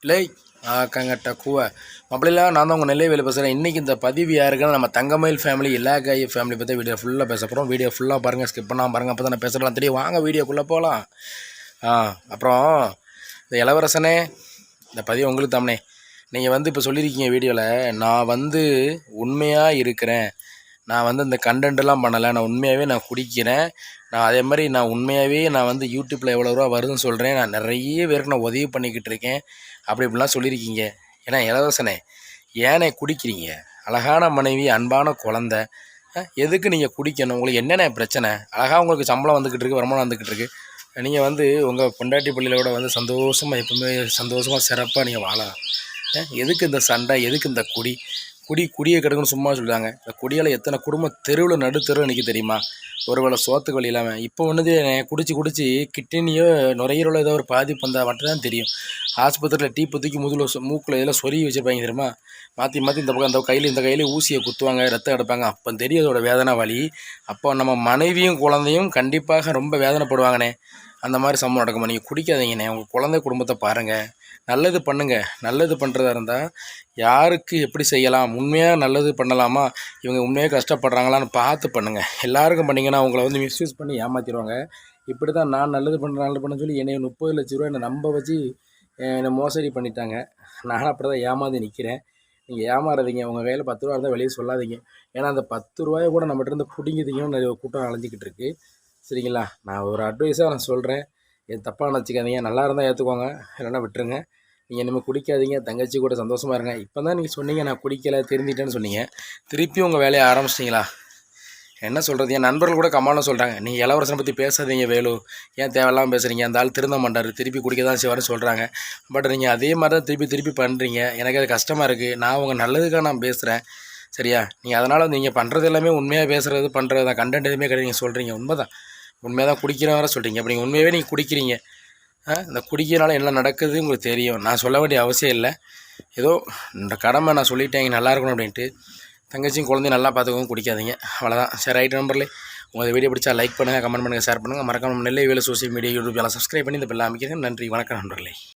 இல்லை ஆக்கங்கட்ட கூவ அப்படிலாம் நான் தான் உங்கள் நெல்லை வேலை பேசுகிறேன். இன்றைக்கி இந்த பதிவு யாருக்குன்னா நம்ம தங்கமயில் ஃபேமிலி இலாகாயி ஃபேமிலி பற்றி வீடியோ ஃபுல்லாக பேச போகிறோம். வீடியோ ஃபுல்லாக பாருங்கள், ஸ்கிப் பண்ணாமல் பாருங்கள். அப்போ தான் நான் பேசலாம் தெரியும். வாங்க வீடியோக்குள்ளே போகலாம். அப்புறம் இந்த இளவரசனே, இந்த பதிவு உங்களுக்கு தானே. நீங்கள் இப்போ சொல்லியிருக்கீங்க வீடியோவில், நான் உண்மையாக இருக்கிறேன், நான் இந்த கண்டென்ட்லாம் பண்ணலை, நான் உண்மையாகவே நான் குடிக்கிறேன், நான் அதே மாதிரி நான் உண்மையாகவே நான் யூடியூப்பில் எவ்வளோ ரூபா வருதுன்னு சொல்கிறேன், நான் நிறைய பேருக்கு நான் உதவி பண்ணிக்கிட்டு இருக்கேன், அப்படி இப்படிலாம் சொல்லியிருக்கீங்க. ஏன்னா இளவரசனே, ஏனே குடிக்கிறீங்க? அழகான மனைவி, அன்பான குழந்த, எதுக்கு நீங்கள் குடிக்கணும்? உங்களுக்கு என்னென்ன பிரச்சனை? அழகாக உங்களுக்கு சம்பளம் வந்துக்கிட்டு இருக்குது, வருமானம் வந்துக்கிட்டு இருக்குது. நீங்கள் உங்கள் பொண்டாட்டி பள்ளியிலோட சந்தோஷமாக, எப்பவுமே சந்தோஷமாக சிறப்பாக நீங்கள் வாழலாம். எதுக்கு இந்த சண்டை? எதுக்கு இந்த குடியை கெடுக்கணும்னு சும்மா சொல்லுவாங்க. இந்த குடியால் எத்தனை குடும்பம் தெருவில் நடுத்தெருவில் நிற்க தெரியுமா? ஒரு வேளை சோத்துக்கு வழி இல்லாமல். இப்போ குடிச்சு கிட்னியோ நுரையீரலோ ஏதோ ஒரு பாதிப்பு வந்தால் மட்டும்தான் தெரியும். ஆஸ்பத்திரியில் டீ தூக்கி மூக்கில் இதெல்லாம் சொருகி வச்சுருப்பாங்க தெரியுமா? மாற்றி இந்த பக்கம் இந்த கையில் ஊசியை குத்துவாங்க, ரத்தம் எடுப்பாங்க. அப்போ தெரியும் அதோட வேதனை வலி. அப்போ நம்ம மனைவியும் குழந்தையும் கண்டிப்பாக ரொம்ப வேதனைப்படுவாங்கண்ணே. அந்த மாதிரி சம்பவம் நடக்குமா? நீங்கள் குடிக்காதீங்கண்ணே. உங்கள் குழந்தை குடும்பத்தை பாருங்கள், நல்லது பண்ணுங்கள். நல்லது பண்ணுறதா இருந்தால் யாருக்கு எப்படி செய்யலாம், உண்மையாக நல்லது பண்ணலாமா, இவங்க உண்மையாக கஷ்டப்படுறாங்களான்னு பார்த்து பண்ணுங்கள். எல்லாருக்கும் பண்ணிங்கன்னா அவங்கள மிஸ்யூஸ் பண்ணி ஏமாற்றிடுவாங்க. இப்படி தான் நான் நல்லது பண்ணுறேன்னு சொல்லி என்னை 30 லட்ச ரூபா என்னை நம்ப வச்சு என்னை மோசடி பண்ணிட்டாங்க. நானும் அப்படி தான் ஏமாந்து நிற்கிறேன். நீங்கள் ஏமாறாதீங்க. உங்கள் கையில் 10 ரூபா இருந்தால் வெளியே சொல்லாதீங்க. ஏன்னா அந்த 10 ரூபாயை கூட நம்மகிட்ட இருந்து பிடிங்கிதிங்கன்னு நிறைய கூட்டம் அலைஞ்சிக்கிட்டு இருக்குது. சரிங்களா? நான் ஒரு அட்வைஸாக நான் சொல்கிறேன், என் தப்பாக நினச்சிக்காதீங்க. நல்லா இருந்தால் ஏற்றுக்கோங்க, இல்லைன்னா விட்டுருங்க. நீங்கள் இனிமேல் குடிக்காதீங்க, தங்கச்சி கூட சந்தோஷமாக இருங்க. இப்போ தான் நீங்கள் சொன்னீங்க நான் குடிக்கலை, திருந்திட்டேன்னு சொன்னீங்க. திருப்பியும் உங்கள் வேலையை ஆரம்பிச்சிட்டிங்களா? என்ன சொல்கிறது? என் நண்பர்கள் கூட கமாலும் சொல்கிறாங்க, நீங்கள் இளவரசனை பற்றி பேசாதீங்க வேலு, ஏன் தேவையில்லாமல் பேசுகிறீங்க, அந்த ஆள் திருந்த மாட்டார், திருப்பி குடிக்க தான் செய்வார்னு சொல்கிறாங்க. பட் நீங்கள் அதே மாதிரி தான் திருப்பி பண்ணுறீங்க. எனக்கு அது கஷ்டமாக இருக்குது. நான் உங்கள் நல்லதுக்காக நான் பேசுகிறேன், சரியா? நீங்கள் அதனால் நீங்கள் பண்ணுறது எல்லாமே உண்மையாக பேசுகிறது பண்ணுறது தான், கண்டென்ட் எதுவுமே கிடையாது. நீங்கள் சொல்கிறீங்க உண்மை தான், உண்மையாக தான் குடிக்கிறேன் வர சொல்கிறீங்க. அப்படி நீங்கள் உண்மையாகவே நீங்கள் குடிக்கிறீங்க. இந்த குடிக்கிறனால என்ன நடக்குது உங்களுக்கு தெரியும். நான் சொல்ல வேண்டிய அவசியம் இல்லை. ஏதோ இந்த கடமை நான் சொல்லிட்டேன், இங்கே நல்லா இருக்கணும் அப்படின்ட்டு. தங்கச்சியும் குழந்தையும் நல்லா பார்த்துக்கவும், குடிக்காதீங்க. அவ்வளோதான். சரி, ரைட் நம்பர்லே. உங்கள் வீடியோ பிடிச்சா லைக் பண்ணுங்கள், கமெண்ட் பண்ணுங்கள், ஷேர் பண்ணுங்கள். மறக்காம Nellai Velu social media YouTube channel subscribe பண்ணி இந்த பெல்லாம் அமைக்கிறேன். நன்றி, வணக்கம் நண்பர்களே.